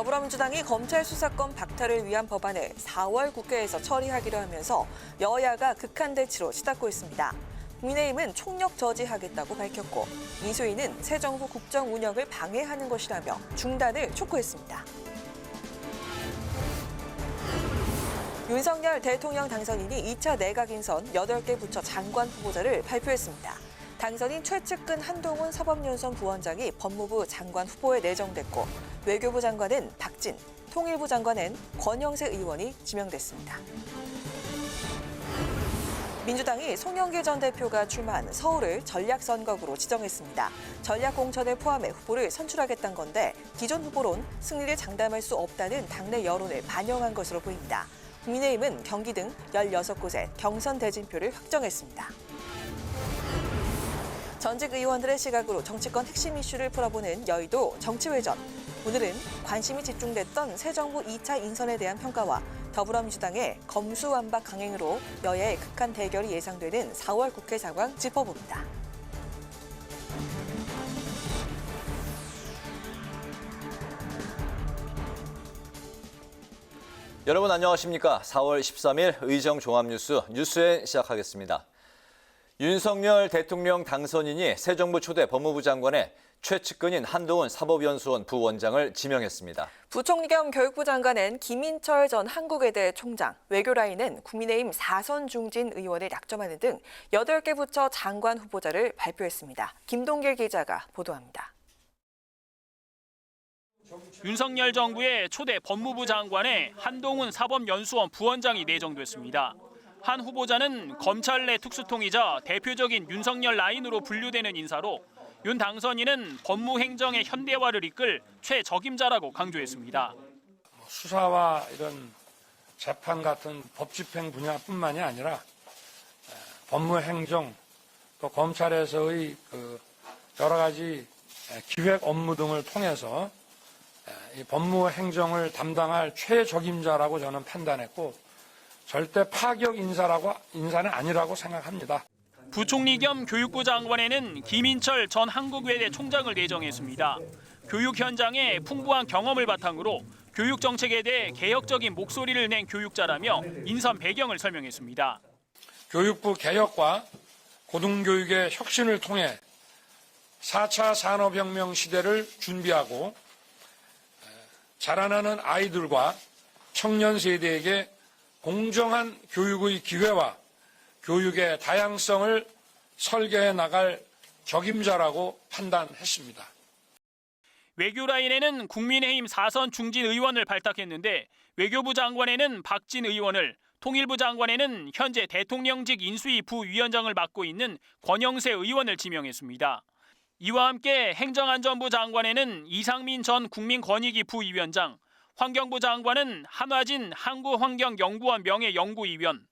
더불어민주당이 검찰 수사권 박탈을 위한 법안을 4월 국회에서 처리하기로 하면서 여야가 극한 대치로 치닫고 있습니다. 국민의힘은 총력 저지하겠다고 밝혔고 이수희는 새 정부 국정 운영을 방해하는 것이라며 중단을 촉구했습니다. 윤석열 대통령 당선인이 2차 내각 인선 8개 부처 장관 후보자를 발표했습니다. 당선인 최측근 한동훈 사법연수원 부원장이 법무부 장관 후보에 내정됐고 외교부 장관은 박진, 통일부 장관은 권영세 의원이 지명됐습니다. 민주당이 송영길 전 대표가 출마한 서울을 전략선거구로 지정했습니다. 전략공천을 포함해 후보를 선출하겠다는 건데 기존 후보론 승리를 장담할 수 없다는 당내 여론을 반영한 것으로 보입니다. 국민의힘은 경기 등 16곳에 경선 대진표를 확정했습니다. 전직 의원들의 시각으로 정치권 핵심 이슈를 풀어보는 여의도 정치회전. 오늘은 관심이 집중됐던 새 정부 2차 인선에 대한 평가와 더불어민주당의 검수완박 강행으로 여야의 극한 대결이 예상되는 4월 국회 상황 짚어봅니다. 여러분 안녕하십니까? 4월 13일 의정 종합뉴스 뉴스엔 시작하겠습니다. 윤석열 대통령 당선인이 새 정부 초대 법무부 장관에 최측근인 한동훈 사법연수원 부원장을 지명했습니다. 부총리 겸 교육부 장관은 김인철 전 한국외대 총장, 외교라인은 국민의힘 4선 중진 의원을 약점하는 등 8개 부처 장관 후보자를 발표했습니다. 김동길 기자가 보도합니다. 윤석열 정부의 초대 법무부 장관에 한동훈 사법연수원 부원장이 내정됐습니다. 한 후보자는 검찰 내 특수통이자 대표적인 윤석열 라인으로 분류되는 인사로 윤 당선인은 법무행정의 현대화를 이끌 최적임자라고 강조했습니다. 수사와 이런 재판 같은 법집행 분야뿐만이 아니라 법무행정 또 검찰에서의 여러 가지 기획 업무 등을 통해서 이 법무행정을 담당할 최적임자라고 저는 판단했고 절대 파격 인사는 아니라고 생각합니다. 부총리 겸 교육부 장관에는 김인철 전 한국외대 총장을 내정했습니다. 교육 현장에 풍부한 경험을 바탕으로 교육 정책에 대해 개혁적인 목소리를 낸 교육자라며 인선 배경을 설명했습니다. 교육부 개혁과 고등교육의 혁신을 통해 4차 산업혁명 시대를 준비하고 자라나는 아이들과 청년 세대에게 공정한 교육의 기회와 교육의 다양성을 설계해 나갈 적임자라고 판단했습니다. 외교라인에는 국민의힘 4선 중진 의원을 발탁했는데 외교부 장관에는 박진 의원을, 통일부 장관에는 현재 대통령직 인수위 부위원장을 맡고 있는 권영세 의원을 지명했습니다. 이와 함께 행정안전부 장관에는 이상민 전 국민권익위 부위원장, 환경부 장관은 한화진 한국환경연구원 명예연구위원,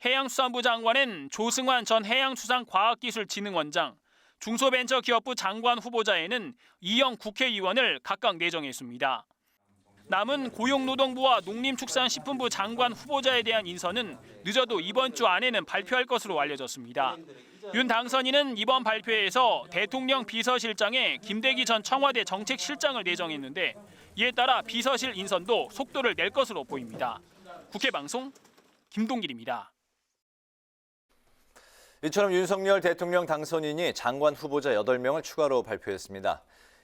해양수산부 장관은 조승환 전 해양수산과학기술진흥원장, 중소벤처기업부 장관 후보자에는 이영 국회의원을 각각 내정했습니다. 남은 고용노동부와 농림축산식품부 장관 후보자에 대한 인선은 늦어도 이번 주 안에는 발표할 것으로 알려졌습니다. 윤 당선인은 이번 발표에서 대통령 비서실장에 김대기 전 청와대 정책실장을 내정했는데 이에 따라 비서실 인선도 속도를 낼 것으로 보입니다. 국회 방송 김동길입니다. 이처럼 윤석열 대통령 당선인이 장관 후보자 8명을 추가로 발표했습니다.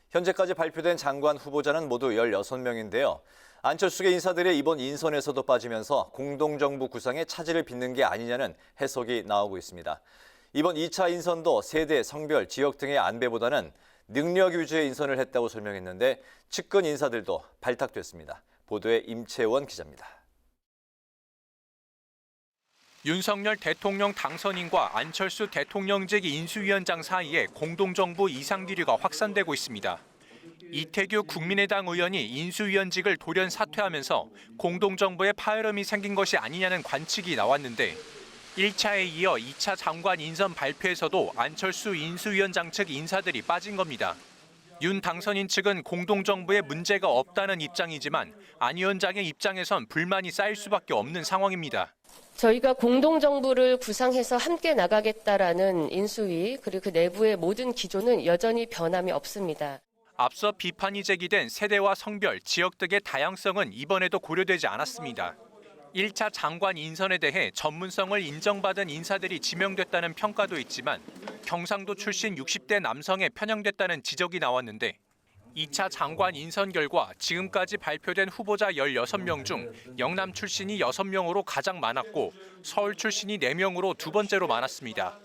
현재까지 발표된 장관 후보자는 모두 16명인데요. 안철수계 인사들의 이번 인선에서도 빠지면서 공동정부 구상에 차질을 빚는 게 아니냐는 해석이 나오고 있습니다. 이번 2차 인선도 세대, 성별, 지역 등의 안배보다는 능력 위주의 인선을 했다고 설명했는데 측근 인사들도 발탁됐습니다. 보도에 임채원 기자입니다. 윤석열 대통령 당선인과 안철수 대통령직 인수위원장 사이에 공동정부 이상기류가 확산되고 있습니다. 이태규 국민의당 의원이 인수위원직을 돌연 사퇴하면서 공동정부에 파열음이 생긴 것이 아니냐는 관측이 나왔는데 1차에 이어 2차 장관 인선 발표에서도 안철수 인수위원장 측 인사들이 빠진 겁니다. 윤 당선인 측은 공동정부에 문제가 없다는 입장이지만 안 위원장의 입장에선 불만이 쌓일 수밖에 없는 상황입니다. 저희가 공동정부를 구상해서 함께 나가겠다라는 인수위 그리고 그 내부의 모든 기조는 여전히 변함이 없습니다. 앞서 비판이 제기된 세대와 성별, 지역 등의 다양성은 이번에도 고려되지 않았습니다. 1차 장관 인선에 대해 전문성을 인정받은 인사들이 지명됐다는 평가도 있지만 경상도 출신 60대 남성에 편향됐다는 지적이 나왔는데 2차 장관 인선 결과 지금까지 발표된 후보자 16명 중 영남 출신이 6명으로 가장 많았고 서울 출신이 4명으로 두 번째로 많았습니다.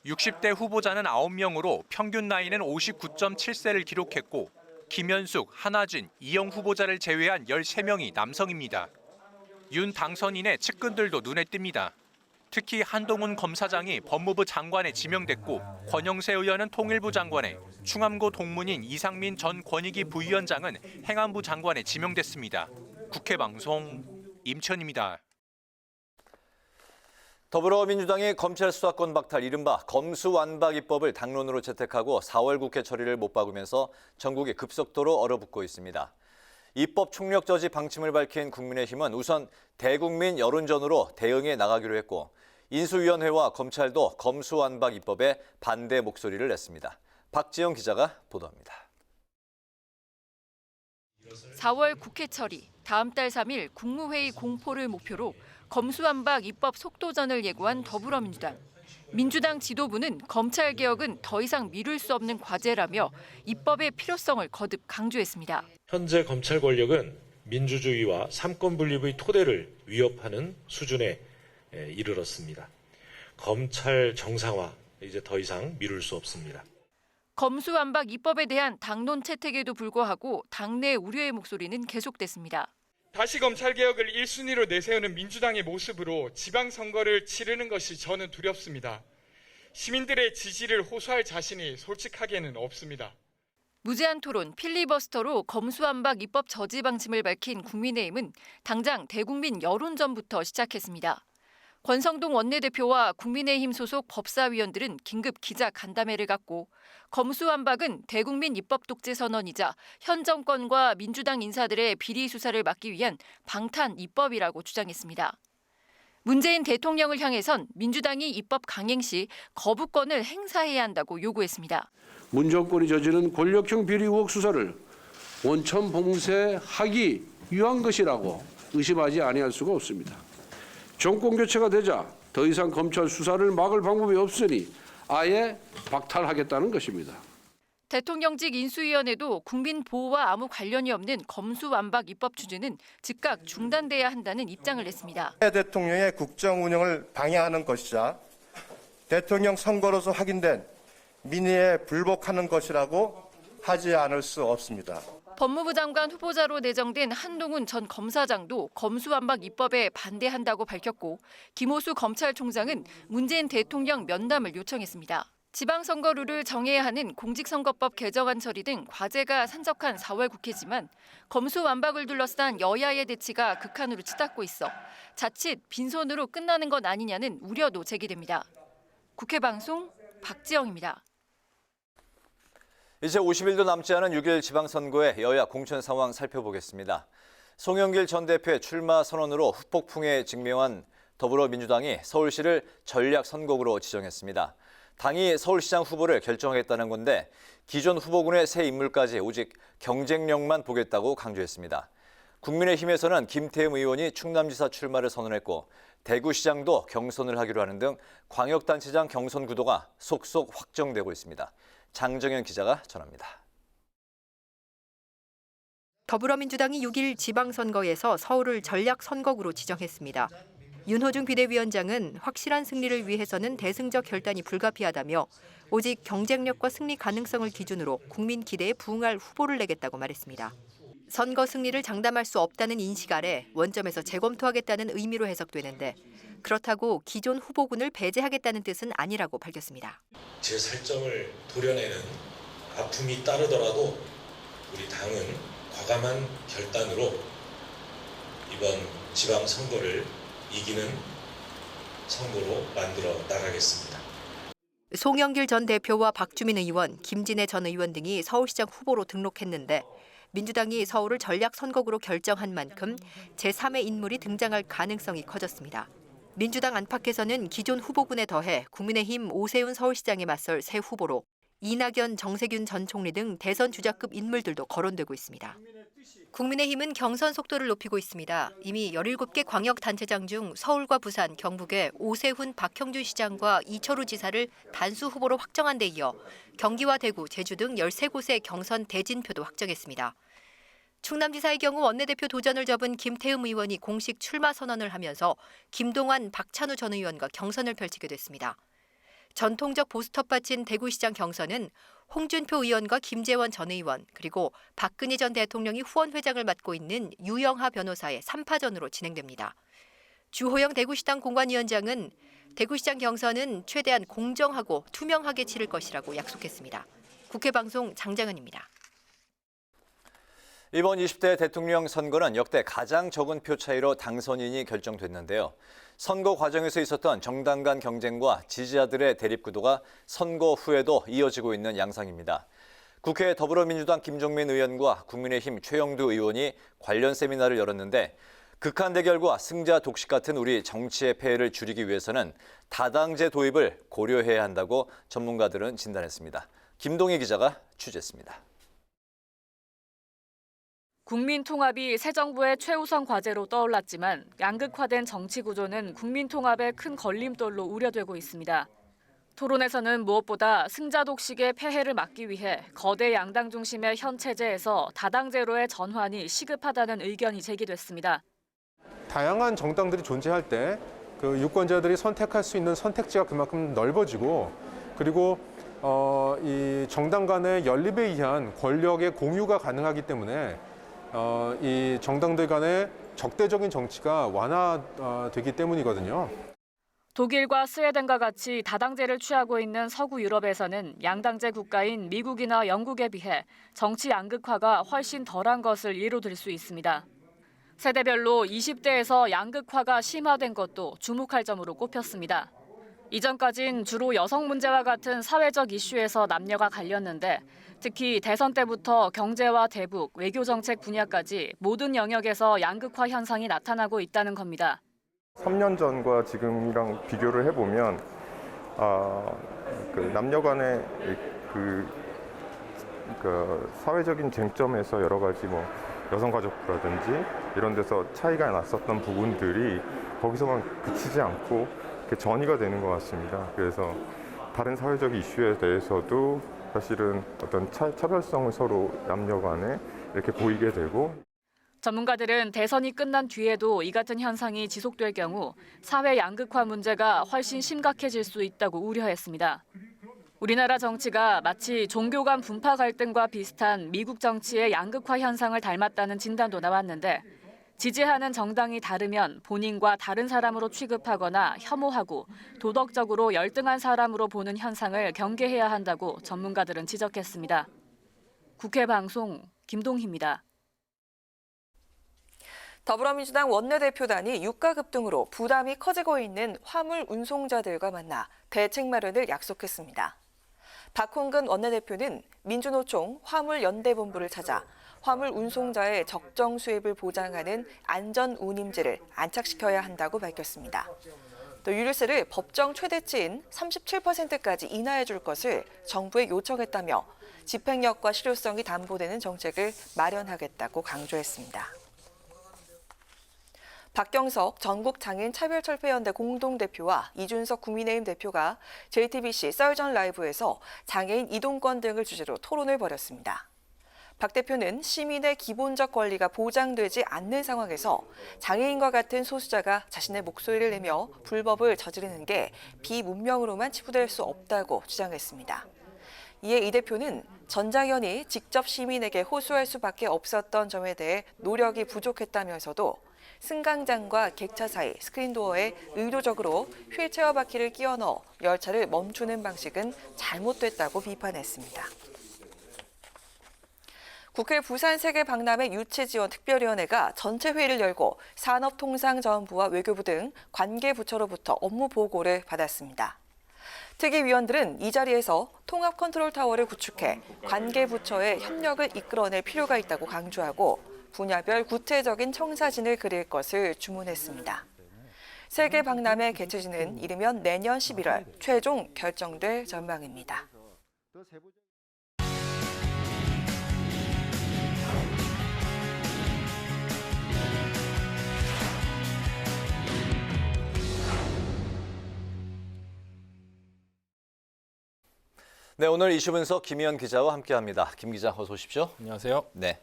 60대 후보자는 9명으로 평균 나이는 59.7세를 기록했고 김현숙, 한하진, 이영 후보자를 제외한 13명이 남성입니다. 윤 당선인의 측근들도 눈에 띕니다. 특히 한동훈 검사장이 법무부 장관에 지명됐고 권영세 의원은 통일부 장관에, 충암고 동문인 이상민 전 권익위 부위원장은 행안부 장관에 지명됐습니다. 국회방송 임천입니다. 더불어민주당이 검찰 수사권 박탈 이른바 검수완박 입법을 당론으로 채택하고 4월 국회 처리를 못 박으면서 전국이 급속도로 얼어붙고 있습니다. 입법 총력 저지 방침을 밝힌 국민의힘은 우선 대국민 여론전으로 대응해 나가기로 했고 인수위원회와 검찰도 검수완박 입법에 반대 목소리를 냈습니다. 박지영 기자가 보도합니다. 4월 국회 처리, 다음 달 3일 국무회의 공포를 목표로 검수완박 입법 속도전을 예고한 더불어민주당. 민주당 지도부는 검찰개혁은 더 이상 미룰 수 없는 과제라며 입법의 필요성을 거듭 강조했습니다. 현재 검찰 권력은 민주주의와 삼권 분립의 토대를 위협하는 수준에 이르렀습니다. 검찰 정상화 이제 더 이상 미룰 수 없습니다. 검수완박 입법에 대한 당론 채택에도 불구하고 당내 우려의 목소리는 계속됐습니다. 다시 검찰개혁을 1순위로 내세우는 민주당의 모습으로 지방선거를 치르는 것이 저는 두렵습니다. 시민들의 지지를 호소할 자신이 솔직하게는 없습니다. 무제한 토론, 필리버스터로 검수완박 입법 저지 방침을 밝힌 국민의힘은 당장 대국민 여론전부터 시작했습니다. 권성동 원내대표와 국민의힘 소속 법사위원들은 긴급 기자 간담회를 갖고 검수완박은 대국민 입법 독재 선언이자 현 정권과 민주당 인사들의 비리 수사를 막기 위한 방탄 입법이라고 주장했습니다. 문재인 대통령을 향해선 민주당이 입법 강행 시 거부권을 행사해야 한다고 요구했습니다. 문 정권이 저지른 권력형 비리 의혹 수사를 원천 봉쇄하기 위한 것이라고 의심하지 아니할 수가 없습니다. 정권 교체가 되자 더 이상 검찰 수사를 막을 방법이 없으니 아예 박탈하겠다는 것입니다. 대통령직 인수위원회도 국민 보호와 아무 관련이 없는 검수완박 입법 추진은 즉각 중단돼야 한다는 입장을 냈습니다. 대통령의 국정 운영을 방해하는 것이자 대통령 선거로서 확인된 민의에 불복하는 것이라고 하지 않을 수 없습니다. 법무부 장관 후보자로 내정된 한동훈 전 검사장도 검수완박 입법에 반대한다고 밝혔고 김호수 검찰총장은 문재인 대통령 면담을 요청했습니다. 지방선거 룰을 정해야 하는 공직선거법 개정안 처리 등 과제가 산적한 4월 국회지만 검수완박을 둘러싼 여야의 대치가 극한으로 치닫고 있어 자칫 빈손으로 끝나는 것 아니냐는 우려도 제기됩니다. 국회방송 박지영입니다. 이제 50일도 남지 않은 6일 지방선거의 여야 공천 상황 살펴보겠습니다. 송영길 전 대표의 출마 선언으로 후폭풍에 직면한 더불어민주당이 서울시를 전략선거구로 지정했습니다. 당이 서울시장 후보를 결정하겠다는 건데 기존 후보군의 새 인물까지 오직 경쟁력만 보겠다고 강조했습니다. 국민의힘에서는 김태흠 의원이 충남지사 출마를 선언했고 대구시장도 경선을 하기로 하는 등 광역단체장 경선 구도가 속속 확정되고 있습니다. 장정현 기자가 전합니다. 더불어민주당이 6일 지방선거에서 서울을 전략선거구로 지정했습니다. 윤호중 비대위원장은 확실한 승리를 위해서는 대승적 결단이 불가피하다며 오직 경쟁력과 승리 가능성을 기준으로 국민 기대에 부응할 후보를 내겠다고 말했습니다. 선거 승리를 장담할 수 없다는 인식 아래 원점에서 재검토하겠다는 의미로 해석되는데 그렇다고 기존 후보군을 배제하겠다는 뜻은 아니라고 밝혔습니다. 재설정을 도려내는 아픔이 따르더라도 우리 당은 과감한 결단으로 이번 지방선거를 이기는 선거로 만들어 나가겠습니다. 송영길 전 대표와 박주민 의원, 김진애 전 의원 등이 서울시장 후보로 등록했는데 민주당이 서울을 전략선거구로 결정한 만큼 제3의 인물이 등장할 가능성이 커졌습니다. 민주당 안팎에서는 기존 후보군에 더해 국민의힘 오세훈 서울시장에 맞설 새 후보로 이낙연, 정세균 전 총리 등 대선 주자급 인물들도 거론되고 있습니다. 국민의힘은 경선 속도를 높이고 있습니다. 이미 17개 광역단체장 중 서울과 부산, 경북의 오세훈, 박형준 시장과 이철우 지사를 단수 후보로 확정한 데 이어 경기와 대구, 제주 등 13곳의 경선 대진표도 확정했습니다. 충남지사의 경우 원내대표 도전을 접은 김태흠 의원이 공식 출마 선언을 하면서 김동완, 박찬우 전 의원과 경선을 펼치게 됐습니다. 전통적 보수 텃밭인 대구시장 경선은 홍준표 의원과 김재원 전 의원 그리고 박근혜 전 대통령이 후원회장을 맡고 있는 유영하 변호사의 3파전으로 진행됩니다. 주호영 대구시당 공관위원장은 대구시장 경선은 최대한 공정하고 투명하게 치를 것이라고 약속했습니다. 국회방송 장장은입니다. 이번 20대 대통령 선거는 역대 가장 적은 표 차이로 당선인이 결정됐는데요. 선거 과정에서 있었던 정당 간 경쟁과 지지자들의 대립 구도가 선거 후에도 이어지고 있는 양상입니다. 국회 더불어민주당 김종민 의원과 국민의힘 최영두 의원이 관련 세미나를 열었는데 극한 대결과 승자 독식 같은 우리 정치의 폐해를 줄이기 위해서는 다당제 도입을 고려해야 한다고 전문가들은 진단했습니다. 김동희 기자가 취재했습니다. 국민 통합이 새 정부의 최우선 과제로 떠올랐지만 양극화된 정치 구조는 국민 통합의 큰 걸림돌로 우려되고 있습니다. 토론에서는 무엇보다 승자 독식의 폐해를 막기 위해 거대 양당 중심의 현 체제에서 다당제로의 전환이 시급하다는 의견이 제기됐습니다. 다양한 정당들이 존재할 때 그 유권자들이 선택할 수 있는 선택지가 그만큼 넓어지고 그리고 이 정당 간의 연립에 의한 권력의 공유가 가능하기 때문에 이 정당들 간의 적대적인 정치가 완화되기 때문이거든요. 독일과 스웨덴과 같이 다당제를 취하고 있는 서구 유럽에서는 양당제 국가인 미국이나 영국에 비해 정치 양극화가 훨씬 덜한 것을 예로 들 수 있습니다. 세대별로 20대에서 양극화가 심화된 것도 주목할 점으로 꼽혔습니다. 이전까진 주로 여성 문제와 같은 사회적 이슈에서 남녀가 갈렸는데 특히 대선 때부터 경제와 대북, 외교 정책 분야까지 모든 영역에서 양극화 현상이 나타나고 있다는 겁니다. 3년 전과 지금이랑 비교를 해보면 남녀 간의 그 사회적인 쟁점에서 여러 가지 여성가족부라든지 이런 데서 차이가 났었던 부분들이 거기서만 그치지 않고 이렇게 전이가 되는 것 같습니다. 그래서 다른 사회적 이슈에 대해서도 사실은 어떤 차별성을 서로 남녀 간에 이렇게 보이게 되고. 전문가들은 대선이 끝난 뒤에도 이 같은 현상이 지속될 경우 사회 양극화 문제가 훨씬 심각해질 수 있다고 우려했습니다. 우리나라 정치가 마치 종교 간 분파 갈등과 비슷한 미국 정치의 양극화 현상을 닮았다는 진단도 나왔는데 지지하는 정당이 다르면 본인과 다른 사람으로 취급하거나 혐오하고 도덕적으로 열등한 사람으로 보는 현상을 경계해야 한다고 전문가들은 지적했습니다. 국회 방송 김동희입니다. 더불어민주당 원내대표단이 유가 급등으로 부담이 커지고 있는 화물 운송자들과 만나 대책 마련을 약속했습니다. 박홍근 원내대표는 민주노총 화물연대본부를 찾아 화물 운송자의 적정 수입을 보장하는 안전운임제를 안착시켜야 한다고 밝혔습니다. 또 유류세를 법정 최대치인 37%까지 인하해 줄 것을 정부에 요청했다며 집행력과 실효성이 담보되는 정책을 마련하겠다고 강조했습니다. 박경석 전국장애인차별철폐연대 공동대표와 이준석 국민의힘 대표가 JTBC 썰전 라이브에서 장애인 이동권 등을 주제로 토론을 벌였습니다. 박 대표는 시민의 기본적 권리가 보장되지 않는 상황에서 장애인과 같은 소수자가 자신의 목소리를 내며 불법을 저지르는 게 비문명으로만 치부될 수 없다고 주장했습니다. 이에 이 대표는 전장현이 직접 시민에게 호소할 수밖에 없었던 점에 대해 노력이 부족했다면서도 승강장과 객차 사이 스크린도어에 의도적으로 휠체어 바퀴를 끼워 넣어 열차를 멈추는 방식은 잘못됐다고 비판했습니다. 국회 부산세계 박람회 유치지원특별위원회가 전체 회의를 열고 산업통상자원부와 외교부 등 관계부처로부터 업무 보고를 받았습니다. 특위위원들은 이 자리에서 통합컨트롤타워를 구축해 관계부처의 협력을 이끌어낼 필요가 있다고 강조하고 분야별 구체적인 청사진을 그릴 것을 주문했습니다. 세계 박람회 개최지는 이르면 내년 11월 최종 결정될 전망입니다. 네, 오늘 이슈 분석 김희연 기자와 함께합니다. 김 기자, 어서 오십시오. 안녕하세요. 네.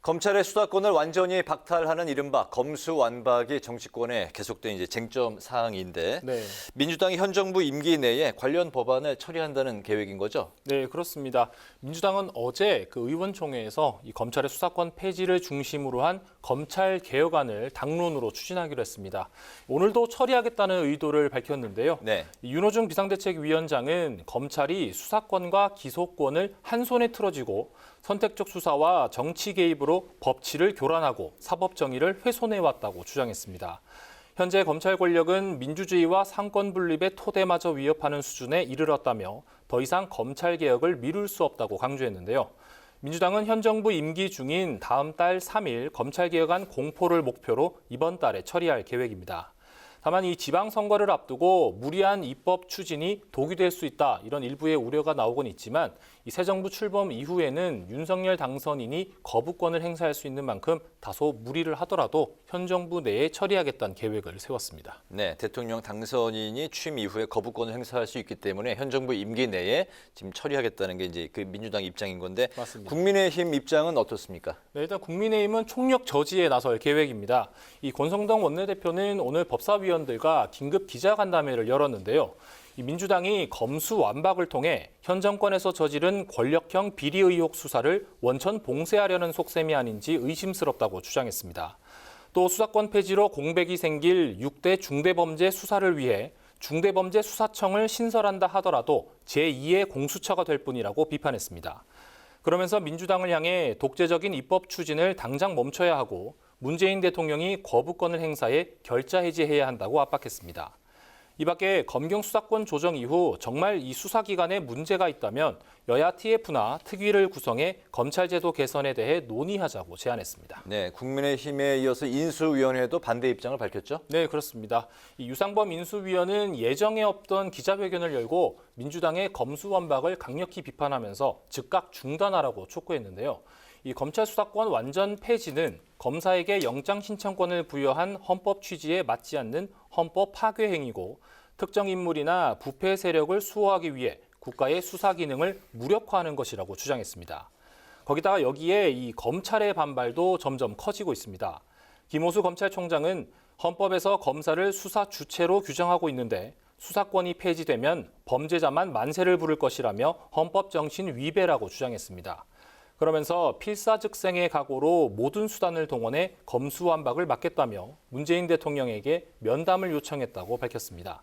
검찰의 수사권을 완전히 박탈하는 이른바 검수완박이 정치권에 계속된 이제 쟁점 사항인데 네. 민주당이 현 정부 임기 내에 관련 법안을 처리한다는 계획인 거죠? 네, 그렇습니다. 민주당은 어제 그 의원총회에서 이 검찰의 수사권 폐지를 중심으로 한 검찰 개혁안을 당론으로 추진하기로 했습니다. 오늘도 처리하겠다는 의도를 밝혔는데요. 네. 윤호중 비상대책위원장은 검찰이 수사권과 기소권을 한 손에 틀어쥐고 선택적 수사와 정치 개입으로 법치를 교란하고 사법 정의를 훼손해왔다고 주장했습니다. 현재 검찰 권력은 민주주의와 상권 분립의 토대마저 위협하는 수준에 이르렀다며 더 이상 검찰 개혁을 미룰 수 없다고 강조했는데요. 민주당은 현 정부 임기 중인 다음 달 3일 검찰 개혁안 공포를 목표로 이번 달에 처리할 계획입니다. 다만 이 지방선거를 앞두고 무리한 입법 추진이 독이 될 수 있다 이런 일부의 우려가 나오곤 있지만 이 새 정부 출범 이후에는 윤석열 당선인이 거부권을 행사할 수 있는 만큼 다소 무리를 하더라도 현 정부 내에 처리하겠다는 계획을 세웠습니다. 네, 대통령 당선인이 취임 이후에 거부권을 행사할 수 있기 때문에 현 정부 임기 내에 지금 처리하겠다는 게 이제 그 민주당 입장인 건데 맞습니다. 국민의힘 입장은 어떻습니까? 네, 일단 국민의힘은 총력 저지에 나설 계획입니다. 이 권성동 원내대표는 오늘 법사위원들과 긴급 기자간담회를 열었는데요. 이 민주당이 검수완박을 통해 현 정권에서 저지른 권력형 비리 의혹 수사를 원천 봉쇄하려는 속셈이 아닌지 의심스럽다고 주장했습니다. 또 수사권 폐지로 공백이 생길 6대 중대범죄 수사를 위해 중대범죄수사청을 신설한다 하더라도 제2의 공수처가 될 뿐이라고 비판했습니다. 그러면서 민주당을 향해 독재적인 입법 추진을 당장 멈춰야 하고 문재인 대통령이 거부권을 행사해 결자 해지해야 한다고 압박했습니다. 이 밖에 검경 수사권 조정 이후 정말 이 수사기관에 문제가 있다면 여야 TF나 특위를 구성해 검찰제도 개선에 대해 논의하자고 제안했습니다. 네, 국민의힘에 이어서 인수위원회도 반대 입장을 밝혔죠? 네, 그렇습니다. 이 유상범 인수위원은 예정에 없던 기자회견을 열고 민주당의 검수완박을 강력히 비판하면서 즉각 중단하라고 촉구했는데요. 이 검찰 수사권 완전 폐지는 검사에게 영장 신청권을 부여한 헌법 취지에 맞지 않는 헌법 파괴 행위고 특정 인물이나 부패 세력을 수호하기 위해 국가의 수사 기능을 무력화하는 것이라고 주장했습니다. 거기다가 여기에 이 검찰의 반발도 점점 커지고 있습니다. 김호수 검찰총장은 헌법에서 검사를 수사 주체로 규정하고 있는데 수사권이 폐지되면 범죄자만 만세를 부를 것이라며 헌법 정신 위배라고 주장했습니다. 그러면서 필사즉생의 각오로 모든 수단을 동원해 검수완박을 막겠다며 문재인 대통령에게 면담을 요청했다고 밝혔습니다.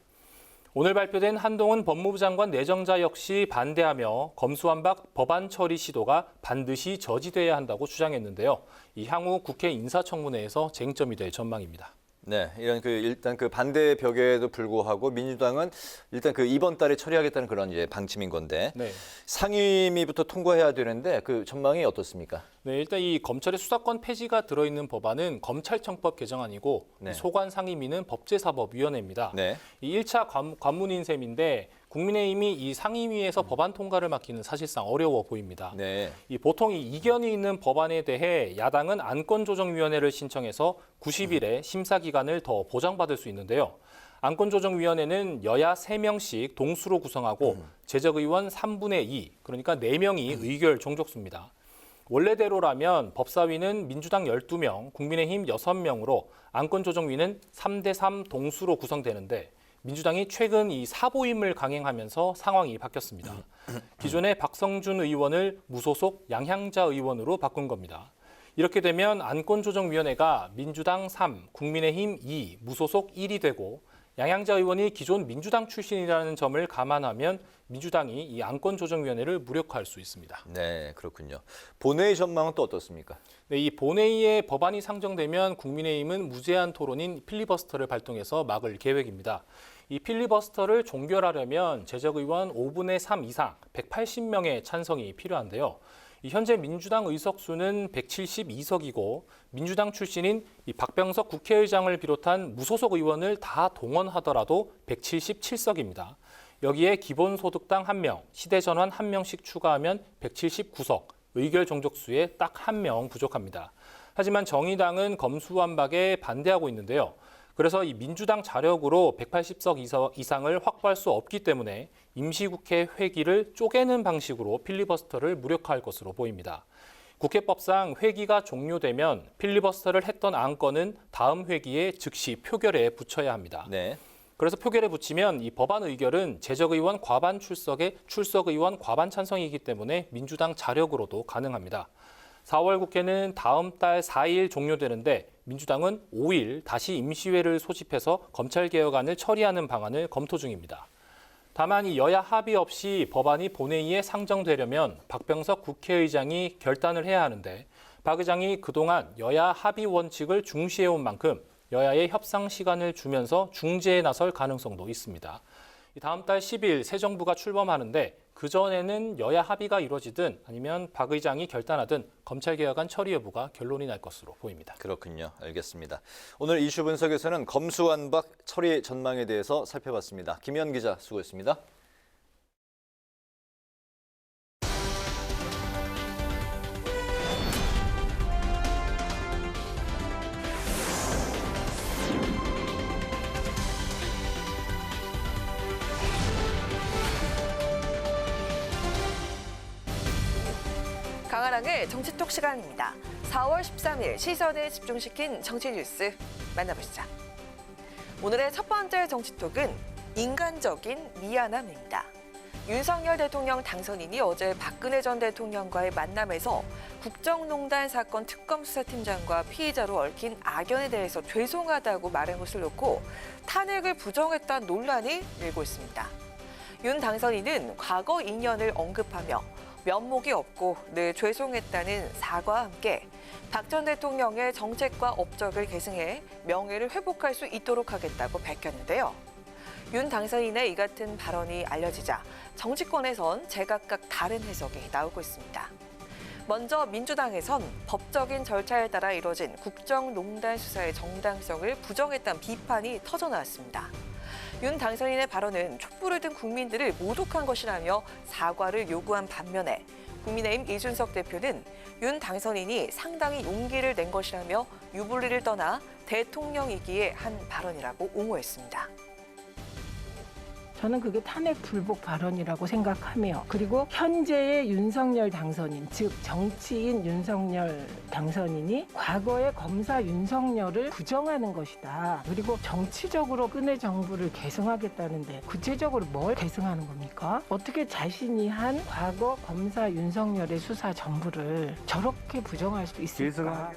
오늘 발표된 한동훈 법무부 장관 내정자 역시 반대하며 검수완박 법안 처리 시도가 반드시 저지돼야 한다고 주장했는데요. 이 향후 국회 인사청문회에서 쟁점이 될 전망입니다. 네, 이런 일단 반대 벽에도 불구하고 민주당은 일단 이번 달에 처리하겠다는 그런 이제 방침인 건데 네. 상임위부터 통과해야 되는데 그 전망이 어떻습니까? 네, 일단 이 검찰의 수사권 폐지가 들어있는 법안은 검찰청법 개정안이고 네. 소관 상임위는 법제사법위원회입니다. 네. 이 1차 관문인 셈인데 국민의힘이 이 상임위에서 법안 통과를 막기는 사실상 어려워 보입니다. 네. 이 보통 이 이견이 있는 법안에 대해 야당은 안건조정위원회를 신청해서 90일의 심사 기간을 더 보장받을 수 있는데요. 안건조정위원회는 여야 3명씩 동수로 구성하고 제적의원 3분의 2, 그러니까 4명이 의결 종족수입니다. 원래대로라면 법사위는 민주당 12명, 국민의힘 6명으로 안건조정위는 3대3 동수로 구성되는데 민주당이 최근 이 사보임을 강행하면서 상황이 바뀌었습니다. 기존의 박성준 의원을 무소속 양향자 의원으로 바꾼 겁니다. 이렇게 되면 안건조정위원회가 민주당 3, 국민의힘 2, 무소속 1이 되고 양향자 의원이 기존 민주당 출신이라는 점을 감안하면 민주당이 이 안건조정위원회를 무력화할 수 있습니다. 네, 그렇군요. 본회의 전망은 또 어떻습니까? 네, 이 본회의에 법안이 상정되면 국민의힘은 무제한 토론인 필리버스터를 발동해서 막을 계획입니다. 이 필리버스터를 종결하려면 제적의원 5분의 3 이상 180명의 찬성이 필요한데요. 현재 민주당 의석수는 172석이고 민주당 출신인 이 박병석 국회의장을 비롯한 무소속 의원을 다 동원하더라도 177석입니다. 여기에 기본소득당 1명, 시대전환 1명씩 추가하면 179석, 의결 정족수에 딱 1명 부족합니다. 하지만 정의당은 검수완박에 반대하고 있는데요. 그래서 이 민주당 자력으로 180석 이상을 확보할 수 없기 때문에 임시국회 회기를 쪼개는 방식으로 필리버스터를 무력화할 것으로 보입니다. 국회법상 회기가 종료되면 필리버스터를 했던 안건은 다음 회기에 즉시 표결에 붙여야 합니다. 네. 그래서 표결에 붙이면 이 법안 의결은 재적의원 과반 출석에 출석의원 과반 찬성이기 때문에 민주당 자력으로도 가능합니다. 4월 국회는 다음 달 4일 종료되는데 민주당은 5일 다시 임시회를 소집해서 검찰개혁안을 처리하는 방안을 검토 중입니다. 다만 이 여야 합의 없이 법안이 본회의에 상정되려면 박병석 국회의장이 결단을 해야 하는데 박 의장이 그동안 여야 합의 원칙을 중시해온 만큼 여야의 협상 시간을 주면서 중재에 나설 가능성도 있습니다. 다음 달 10일 새 정부가 출범하는데 그전에는 여야 합의가 이루어지든 아니면 박 의장이 결단하든 검찰개혁안 처리 여부가 결론이 날 것으로 보입니다. 그렇군요. 알겠습니다. 오늘 이슈 분석에서는 검수완박 처리 전망에 대해서 살펴봤습니다. 김현 기자 수고했습니다. 강한항의 정치톡 시간입니다. 4월 13일 시선을 집중시킨 정치 뉴스 만나보시죠. 오늘의 첫 번째 정치톡은 인간적인 미안함입니다. 윤석열 대통령 당선인이 어제 박근혜 전 대통령과의 만남에서 국정농단 사건 특검 수사팀장과 피의자로 얽힌 악연에 대해서 죄송하다고 말한 것을 놓고 탄핵을 부정했다는 논란이 일고 있습니다. 윤 당선인은 과거 인연을 언급하며 면목이 없고 늘 죄송했다는 사과와 함께 박 전 대통령의 정책과 업적을 계승해 명예를 회복할 수 있도록 하겠다고 밝혔는데요. 윤 당선인의 이 같은 발언이 알려지자 정치권에선 제각각 다른 해석이 나오고 있습니다. 먼저 민주당에선 법적인 절차에 따라 이뤄진 국정농단 수사의 정당성을 부정했다는 비판이 터져나왔습니다. 윤 당선인의 발언은 촛불을 든 국민들을 모독한 것이라며 사과를 요구한 반면에 국민의힘 이준석 대표는 윤 당선인이 상당히 용기를 낸 것이라며 유불리를 떠나 대통령이기에 한 발언이라고 옹호했습니다. 저는 그게 탄핵 불복 발언이라고 생각하며 그리고 현재의 윤석열 당선인, 즉 정치인 윤석열 당선인이 과거의 검사 윤석열을 부정하는 것이다. 그리고 정치적으로 박근혜 정부를 계승하겠다는데 구체적으로 뭘 계승하는 겁니까? 어떻게 자신이 한 과거 검사 윤석열의 수사 전부를 저렇게 부정할 수 있을까?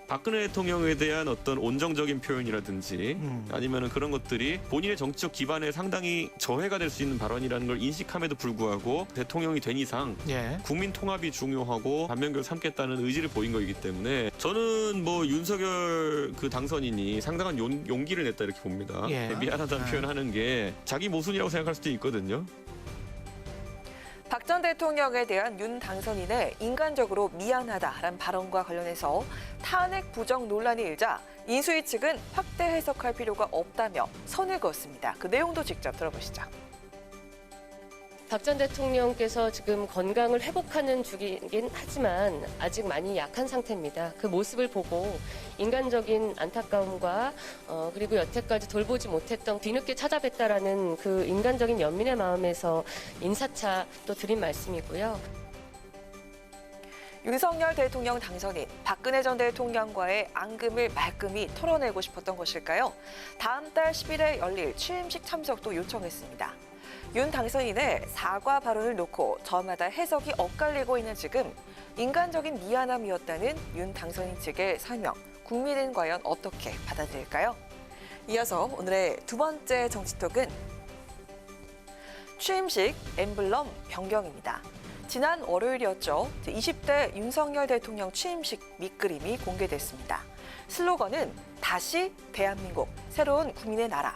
박근혜 대통령에 대한 어떤 온정적인 표현이라든지 아니면 그런 것들이 본인의 정치적 기반에 상당히 저해가 될 수 있는 발언이라는 걸 인식함에도 불구하고 대통령이 된 이상 국민 통합이 중요하고 반면교를 삼겠다는 의지를 보인 거이기 때문에 저는 뭐 윤석열 그 당선인이 상당한 용기를 냈다 이렇게 봅니다. 미안하다는 표현하는 게 자기 모순이라고 생각할 수도 있거든요. 박 전 대통령에 대한 윤 당선인의 인간적으로 미안하다라는 발언과 관련해서 탄핵 부정 논란이 일자 인수위 측은 확대 해석할 필요가 없다며 선을 그었습니다. 그 내용도 직접 들어보시죠. 박 전 대통령께서 지금 건강을 회복하는 중이긴 하지만 아직 많이 약한 상태입니다. 그 모습을 보고 인간적인 안타까움과 그리고 여태까지 돌보지 못했던 뒤늦게 찾아뵙다라는 그 인간적인 연민의 마음에서 인사차 또 드린 말씀이고요. 윤석열 대통령 당선인, 박근혜 전 대통령과의 앙금을 말끔히 털어내고 싶었던 것일까요? 다음 달 10일에 열릴 취임식 참석도 요청했습니다. 윤 당선인의 사과 발언을 놓고 저마다 해석이 엇갈리고 있는 지금 인간적인 미안함이었다는 윤 당선인 측의 설명, 국민은 과연 어떻게 받아들일까요? 이어서 오늘의 두 번째 정치톡은 취임식 엠블럼 변경입니다. 지난 월요일이었죠. 20대 윤석열 대통령 취임식 밑그림이 공개됐습니다. 슬로건은 다시 대한민국, 새로운 국민의 나라.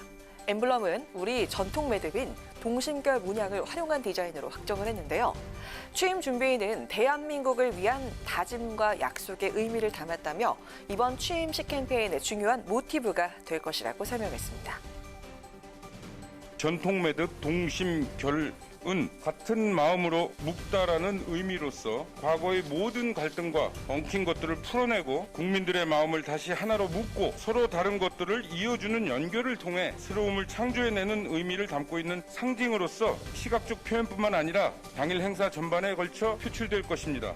엠블럼은 우리 전통 매듭인 동심결 문양을 활용한 디자인으로 확정을 했는데요. 취임 준비인은 대한민국을 위한 다짐과 약속의 의미를 담았다며 이번 취임식 캠페인의 중요한 모티브가 될 것이라고 설명했습니다. 전통 매듭 동심결은 같은 마음으로 묵다라는 의미로서 과거의 모든 갈등과 엉킨 것들을 풀어내고 국민들의 마음을 다시 하나로 묶고 서로 다른 것들을 이어주는 연결을 통해 새로움을 창조해내는 의미를 담고 있는 상징으로서 시각적 표현뿐만 아니라 당일 행사 전반에 걸쳐 표출될 것입니다.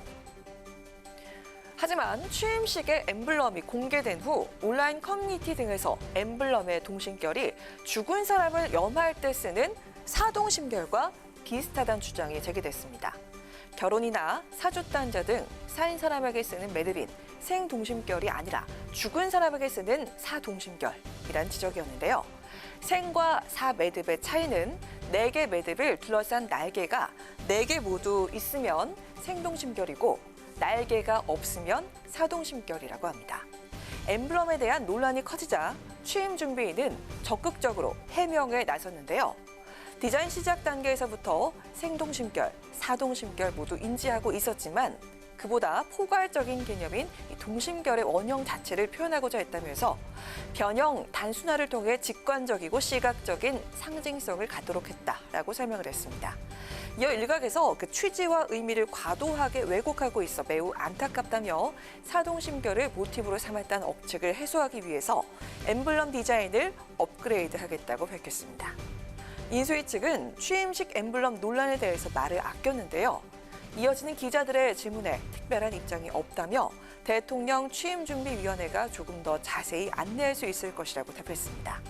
하지만 취임식의 엠블럼이 공개된 후 온라인 커뮤니티 등에서 엠블럼의 동심결이 죽은 사람을 염할 때 쓰는 사동심결과 비슷하다는 주장이 제기됐습니다. 결혼이나 사주단자 등 살인 사람에게 쓰는 매듭인 생동심결이 아니라 죽은 사람에게 쓰는 사동심결이란 지적이었는데요. 생과 사 매듭의 차이는 4개 매듭을 둘러싼 날개가 4개 모두 있으면 생동심결이고 날개가 없으면 사동심결이라고 합니다. 엠블럼에 대한 논란이 커지자 취임 준비인은 적극적으로 해명에 나섰는데요. 디자인 시작 단계에서부터 생동심결, 사동심결 모두 인지하고 있었지만 그보다 포괄적인 개념인 이 동심결의 원형 자체를 표현하고자 했다면서 변형 단순화를 통해 직관적이고 시각적인 상징성을 갖도록 했다라고 설명을 했습니다. 이어 일각에서 그 취지와 의미를 과도하게 왜곡하고 있어 매우 안타깝다며 사동심결을 모티브로 삼았다는 억측을 해소하기 위해서 엠블럼 디자인을 업그레이드하겠다고 밝혔습니다. 인수위 측은 취임식 엠블럼 논란에 대해서 말을 아꼈는데요. 이어지는 기자들의 질문에 특별한 입장이 없다며 대통령 취임준비위원회가 조금 더 자세히 안내할 수 있을 것이라고 답했습니다.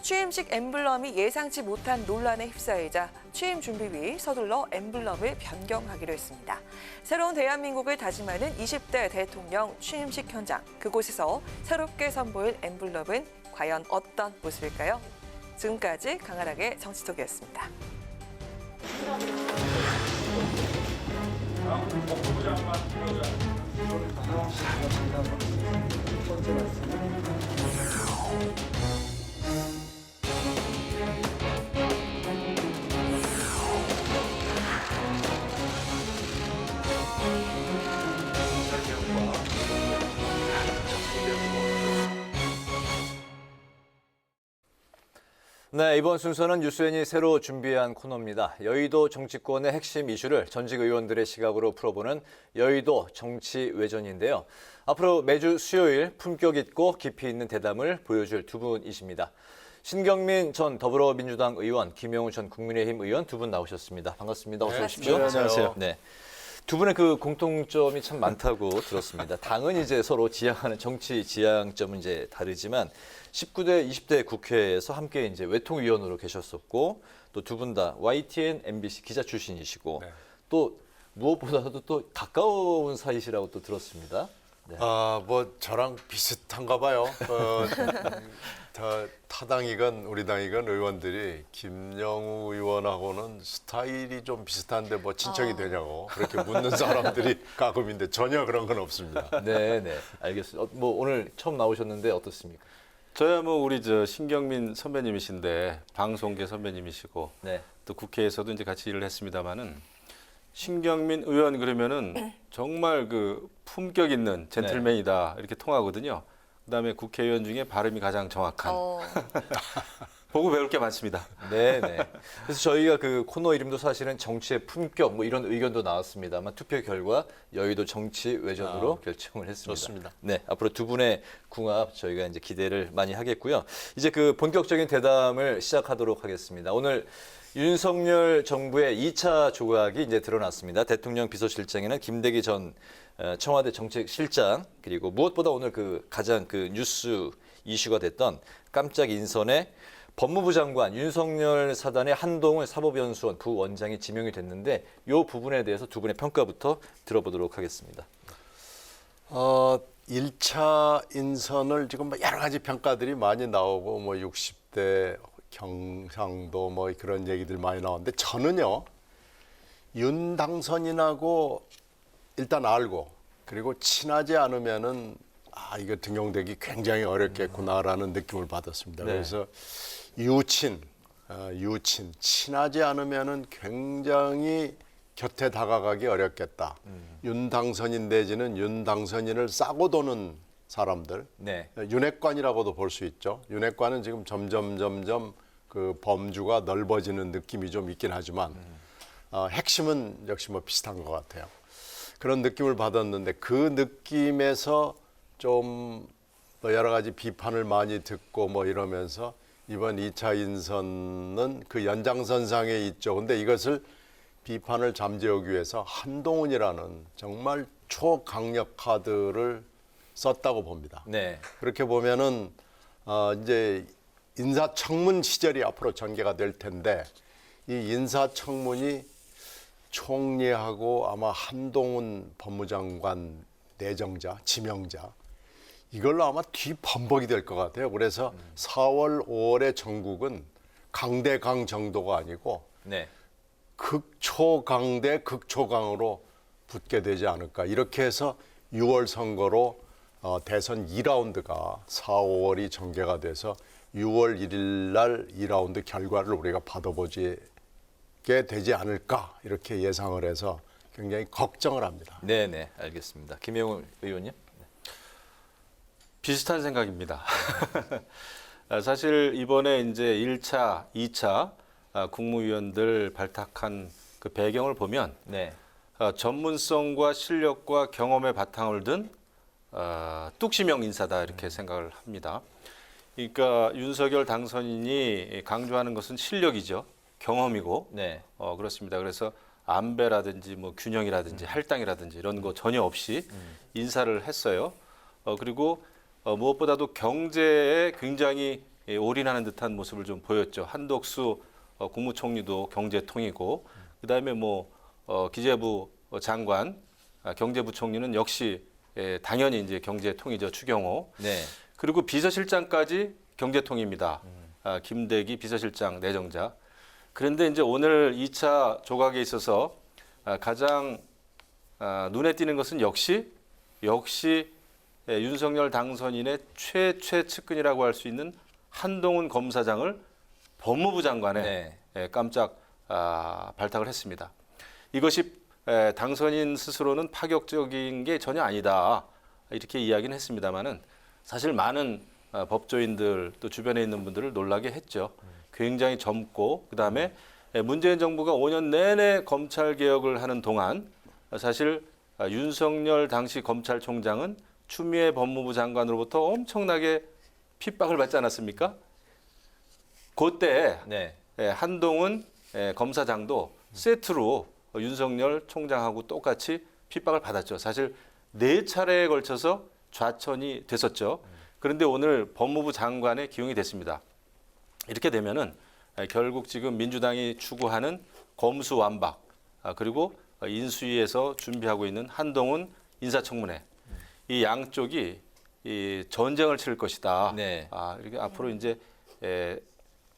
취임식 엠블럼이 예상치 못한 논란에 휩싸이자 취임준비위 서둘러 엠블럼을 변경하기로 했습니다. 새로운 대한민국을 다짐하는 20대 대통령 취임식 현장, 그곳에서 새롭게 선보일 엠블럼은 과연 어떤 모습일까요? 지금까지 강하락의 정치톡이었습니다. 네, 이번 순서는 뉴스엔이 새로 준비한 코너입니다. 여의도 정치권의 핵심 이슈를 전직 의원들의 시각으로 풀어보는 여의도 정치 외전인데요. 앞으로 매주 수요일 품격 있고 깊이 있는 대담을 보여줄 두 분이십니다. 신경민 전 더불어민주당 의원, 김영우 전 국민의힘 의원 두 분 나오셨습니다. 반갑습니다. 어서 오십시오. 네, 안녕하세요. 네. 두 분의 그 공통점이 참 많다고 들었습니다. 당은 이제 서로 지향하는 정치 지향점은 이제 다르지만 19대, 20대 국회에서 함께 이제 외통위원으로 계셨었고 또 두 분 다 YTN, MBC 기자 출신이시고 네. 또 무엇보다도 또 가까운 사이시라고 또 들었습니다. 네. 뭐 저랑 비슷한가 봐요. 타당이건 우리 당이건 의원들이 김영우 의원하고는 스타일이 좀 비슷한데 뭐 친척이 되냐고 그렇게 묻는 사람들이 가끔인데 전혀 그런 건 없습니다. 네, 네, 알겠습니다. 뭐 오늘 처음 나오셨는데 어떻습니까? 저야 뭐 우리 저 신경민 선배님이신데 방송계 선배님이시고 네. 또 국회에서도 이제 같이 일을 했습니다만은 신경민 의원 그러면은 정말 그 품격 있는 젠틀맨이다 이렇게 통하거든요. 그다음에 국회의원 중에 발음이 가장 정확한. 보고 배울 게 많습니다. 네, 네. 그래서 저희가 그 코너 이름도 사실은 정치의 품격 뭐 이런 의견도 나왔습니다만 투표 결과 여의도 정치 외전으로 결정을 했습니다. 좋습니다. 네, 앞으로 두 분의 궁합 저희가 이제 기대를 많이 하겠고요. 이제 그 본격적인 대담을 시작하도록 하겠습니다. 오늘 윤석열 정부의 2차 조각이 이제 드러났습니다. 대통령 비서실장에는 김대기 전 청와대 정책실장 그리고 무엇보다 오늘 그 가장 그 뉴스 이슈가 됐던 깜짝 인선에 법무부 장관 윤석열 사단의 한동훈 사법연수원 부원장이 지명이 됐는데 이 부분에 대해서 두 분의 평가부터 들어보도록 하겠습니다. 1차 인선을 지금 여러 가지 평가들이 많이 나오고 뭐 60대 경상도 뭐 그런 얘기들 많이 나오는데 저는요 윤 당선인하고 일단 알고 그리고 친하지 않으면은 이거 등용되기 굉장히 어렵겠구나라는 느낌을 받았습니다. 네. 그래서 유친 친하지 않으면은 굉장히 곁에 다가가기 어렵겠다. 윤 당선인 내지는 윤 당선인을 싸고 도는 사람들, 네. 윤핵관이라고도 볼 수 있죠. 윤핵관은 지금 점점 그 범주가 넓어지는 느낌이 좀 있긴 하지만 핵심은 역시 뭐 비슷한 것 같아요. 그런 느낌을 받았는데 그 느낌에서 좀 여러 가지 비판을 많이 듣고 뭐 이러면서 이번 2차 인선은 그 연장선상에 있죠. 근데 이것을 비판을 잠재우기 위해서 한동훈이라는 정말 초강력 카드를 썼다고 봅니다. 네. 그렇게 보면은 이제 인사청문 시절이 앞으로 전개가 될 텐데 이 인사청문이 총리하고 아마 한동훈 법무장관 내정자, 지명자 이걸로 아마 뒤범벅이 될 것 같아요. 그래서 4월, 5월의 전국은 강대강 정도가 아니고 네. 극초강대 극초강으로 붙게 되지 않을까. 이렇게 해서 6월 선거로 대선 2라운드가 4, 5월이 전개가 돼서 6월 1일 날 2라운드 결과를 우리가 받아보게 되지 않을까 이렇게 예상을 해서 굉장히 걱정을 합니다. 네, 알겠습니다. 김영우 의원님. 비슷한 생각입니다. 사실 이번에 이제 1차, 2차 국무위원들 발탁한 그 배경을 보면 네. 전문성과 실력과 경험의 바탕을 둔 뚝심형 인사다 이렇게 생각을 합니다. 그러니까 윤석열 당선인이 강조하는 것은 실력이죠. 경험이고 네. 그렇습니다. 그래서 안배라든지 뭐 균형이라든지 할당이라든지 이런 거 전혀 없이 인사를 했어요. 그리고 무엇보다도 경제에 굉장히 올인하는 듯한 모습을 좀 보였죠. 한덕수 국무총리도 경제통이고 그다음에 뭐 기재부 장관, 경제부총리는 역시 당연히 이제 경제통이죠. 추경호. 네. 그리고 비서실장까지 경제통입니다. 김대기 비서실장 내정자. 그런데 이제 오늘 2차 조각에 있어서 가장 눈에 띄는 것은 역시 윤석열 당선인의 최측근이라고 할 수 있는 한동훈 검사장을 법무부 장관에 깜짝 발탁을 했습니다. 이것이 당선인 스스로는 파격적인 게 전혀 아니다 이렇게 이야기는 했습니다마는 사실 많은 법조인들 또 주변에 있는 분들을 놀라게 했죠. 굉장히 젊고 그다음에 문재인 정부가 5년 내내 검찰 개혁을 하는 동안 사실 윤석열 당시 검찰총장은 추미애 법무부 장관으로부터 엄청나게 핍박을 받지 않았습니까? 그때 한동훈 검사장도 세트로 윤석열 총장하고 똑같이 핍박을 받았죠. 사실 4차례에 걸쳐서 좌천이 됐었죠. 그런데 오늘 법무부 장관에 기용이 됐습니다. 이렇게 되면은 결국 지금 민주당이 추구하는 검수완박 그리고 인수위에서 준비하고 있는 한동훈 인사청문회 이 양쪽이 이 전쟁을 치를 것이다. 이렇게 앞으로 이제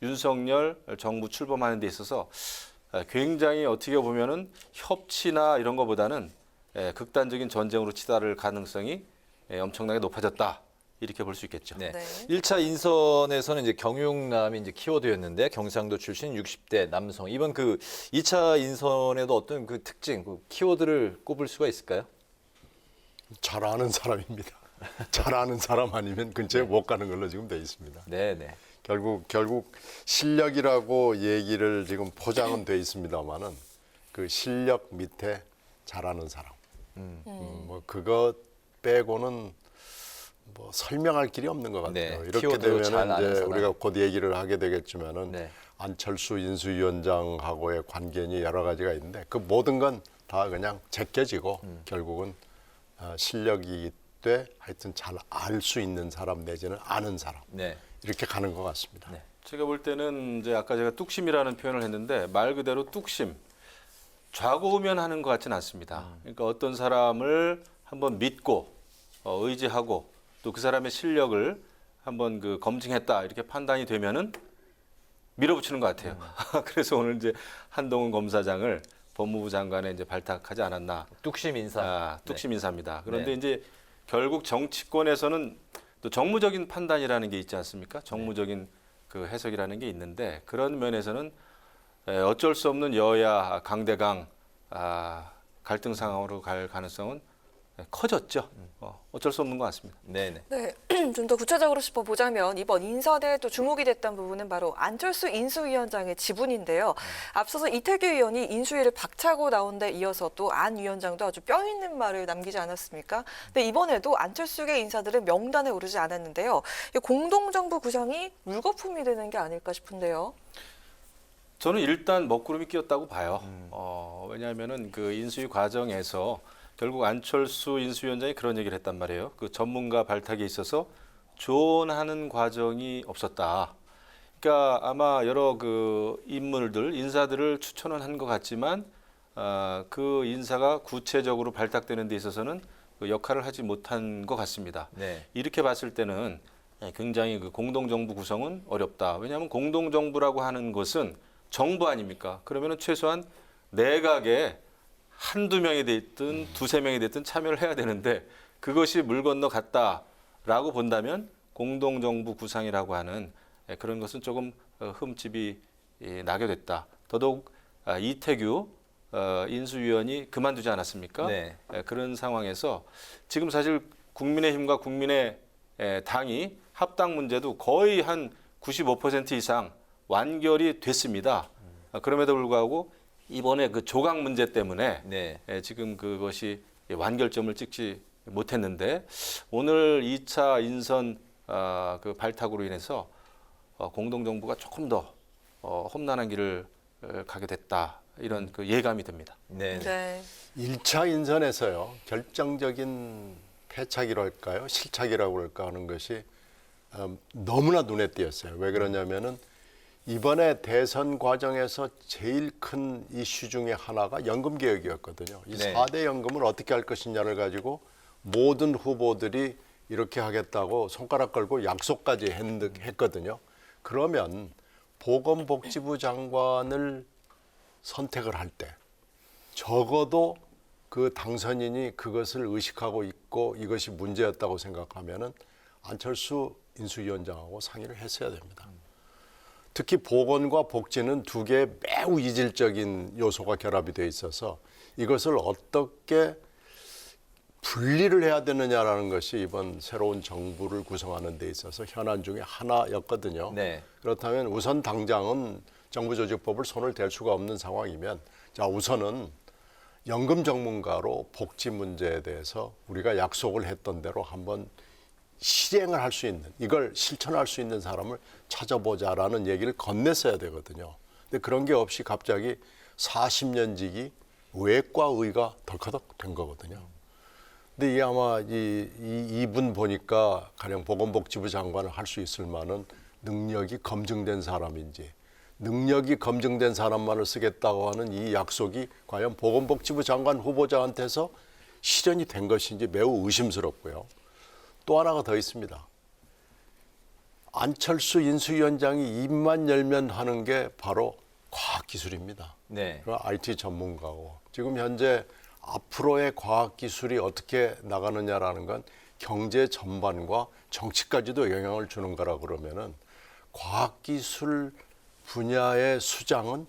윤석열 정부 출범하는 데 있어서 굉장히 어떻게 보면은 협치나 이런 것보다는 극단적인 전쟁으로 치달을 가능성이 엄청나게 높아졌다. 이렇게 볼 수 있겠죠. 네. 1차 인선에서는 이제 경육남이 이제 키워드였는데 경상도 출신 60대 남성. 이번 그 2차 인선에도 어떤 그 특징, 그 키워드를 꼽을 수가 있을까요? 잘 아는 사람입니다. 잘 아는 사람 아니면 근처에 못 가는 걸로 지금 돼 있습니다. 네. 결국 실력이라고 얘기를 지금 포장은 돼 있습니다만은 그 실력 밑에 잘 아는 사람. 뭐 그것 빼고는 뭐 설명할 길이 없는 것 같아요. 이렇게 되면은 이제 우리가 곧 얘기를 하게 되겠지만은 안철수 인수위원장하고의 관계니 여러 가지가 있는데 그 모든 건 다 그냥 제껴지고 결국은 실력이 때 하여튼 잘 알 수 있는 사람 내지는 아는 사람 이렇게 가는 것 같습니다. 제가 볼 때는 이제 아까 제가 뚝심이라는 표현을 했는데 말 그대로 뚝심, 좌고우면하는 것 같지는 않습니다. 그러니까 어떤 사람을 한번 믿고 의지하고 또 그 사람의 실력을 한번 그 검증했다 이렇게 판단이 되면은 밀어붙이는 것 같아요. 그래서 오늘 이제 한동훈 검사장을 법무부 장관에 이제 발탁하지 않았나. 뚝심 인사. 뚝심 인사입니다. 그런데 이제 결국 정치권에서는 또 정무적인 판단이라는 게 있지 않습니까? 정무적인 그 해석이라는 게 있는데 그런 면에서는 어쩔 수 없는 여야 강대강 갈등 상황으로 갈 가능성은 커졌죠. 어쩔 수 없는 것 같습니다. 네네. 네, 좀 더 구체적으로 짚어보자면 이번 인선에 또 주목이 됐던 부분은 바로 안철수 인수위원장의 지분인데요. 앞서서 이태규 의원이 인수위를 박차고 나온 데 이어서 또 안 위원장도 아주 뼈 있는 말을 남기지 않았습니까? 근데 이번에도 안철수계 인사들은 명단에 오르지 않았는데요. 이 공동정부 구성이 물거품이 되는 게 아닐까 싶은데요. 저는 일단 먹구름이 끼었다고 봐요. 왜냐하면은 그 인수위 과정에서 결국 안철수 인수위원장이 그런 얘기를 했단 말이에요. 그 전문가 발탁에 있어서 조언하는 과정이 없었다. 그러니까 아마 여러 그 인물들, 인사들을 추천은 한 것 같지만 그 인사가 구체적으로 발탁되는 데 있어서는 그 역할을 하지 못한 것 같습니다. 네. 이렇게 봤을 때는 굉장히 그 공동정부 구성은 어렵다. 왜냐하면 공동정부라고 하는 것은 정부 아닙니까? 그러면은 최소한 내각에 한두 명이 됐든 두세 명이 됐든 참여를 해야 되는데 그것이 물 건너 갔다라고 본다면 공동정부 구상이라고 하는 그런 것은 조금 흠집이 나게 됐다. 더더욱 이태규 인수위원이 그만두지 않았습니까? 네. 그런 상황에서 지금 사실 국민의힘과 국민의당이 합당 문제도 거의 한 95% 이상 완결이 됐습니다. 그럼에도 불구하고 이번에 그 조각 문제 때문에 네. 지금 그것이 완결점을 찍지 못했는데 오늘 2차 인선 그 발탁으로 인해서 공동정부가 조금 더 험난한 길을 가게 됐다. 이런 그 예감이 듭니다. 네. 네. 1차 인선에서요. 결정적인 패착이랄까요? 실착이라고 그럴까 하는 것이 너무나 눈에 띄었어요. 왜 그러냐면은 이번에 대선 과정에서 제일 큰 이슈 중에 하나가 연금 개혁이었거든요. 이 네. 4대 연금을 어떻게 할 것이냐를 가지고 모든 후보들이 이렇게 하겠다고 손가락 걸고 약속까지 했거든요. 그러면 보건복지부 장관을 선택을 할 때 적어도 그 당선인이 그것을 의식하고 있고 이것이 문제였다고 생각하면은 안철수 인수위원장하고 상의를 했어야 됩니다. 특히 보건과 복지는 두 개의 매우 이질적인 요소가 결합이 돼 있어서 이것을 어떻게 분리를 해야 되느냐라는 것이 이번 새로운 정부를 구성하는 데 있어서 현안 중에 하나였거든요. 네. 그렇다면 우선 당장은 정부조직법을 손을 댈 수가 없는 상황이면 자 우선은 연금 전문가로 복지 문제에 대해서 우리가 약속을 했던 대로 한번 실행을 할 수 있는 이걸 실천할 수 있는 사람을 찾아보자라는 얘기를 건넸어야 되거든요. 근데 그런 게 없이 갑자기 40년직이 외과 의가 덜커덕 된 거거든요. 근데 이 아마 이분 보니까 가령 보건복지부 장관을 할 수 있을 만한 능력이 검증된 사람인지 능력이 검증된 사람만을 쓰겠다고 하는 이 약속이 과연 보건복지부 장관 후보자한테서 실현이 된 것인지 매우 의심스럽고요. 또 하나가 더 있습니다. 안철수 인수위원장이 입만 열면 하는 게 바로 과학기술입니다. 네. IT 전문가고 지금 현재 앞으로의 과학기술이 어떻게 나가느냐라는 건 경제 전반과 정치까지도 영향을 주는 거라 그러면은 과학기술 분야의 수장은